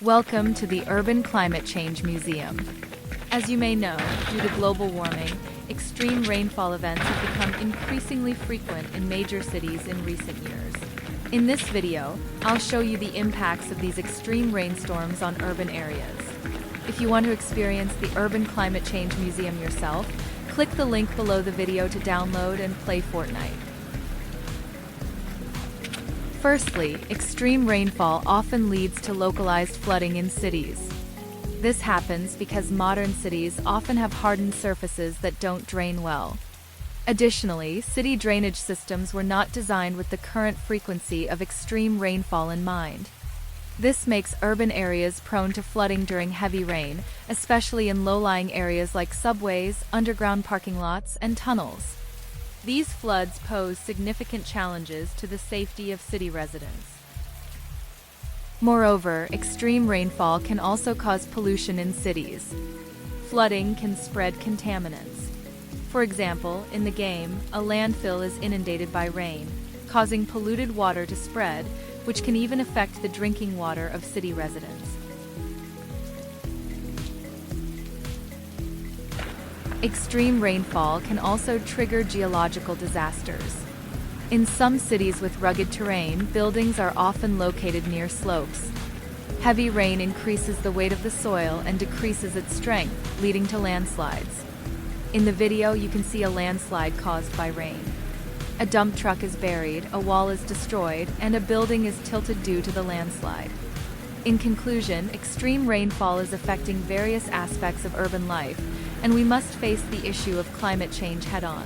Welcome to the Urban Climate Change Museum. As you may know, due to global warming, extreme rainfall events have become increasingly frequent in major cities in recent years. In this video, I'll show you the impacts of these extreme rainstorms on urban areas. If you want to experience the Urban Climate Change Museum yourself, click the link below the video to download and play Fortnite. Firstly, extreme rainfall often leads to localized flooding in cities. This happens because modern cities often have hardened surfaces that don't drain well. Additionally, city drainage systems were not designed with the current frequency of extreme rainfall in mind. This makes urban areas prone to flooding during heavy rain, especially in low-lying areas like subways, underground parking lots, and tunnels. These floods pose significant challenges to the safety of city residents. Moreover, extreme rainfall can also cause pollution in cities. Flooding can spread contaminants. For example, in the game, a landfill is inundated by rain, causing polluted water to spread, which can even affect the drinking water of city residents. Extreme rainfall can also trigger geological disasters. In some cities with rugged terrain, buildings are often located near slopes. Heavy rain increases the weight of the soil and decreases its strength, leading to landslides. In the video, you can see a landslide caused by rain. A dump truck is buried, a wall is destroyed, and a building is tilted due to the landslide. In conclusion, extreme rainfall is affecting various aspects of urban life, and we must face the issue of climate change head-on.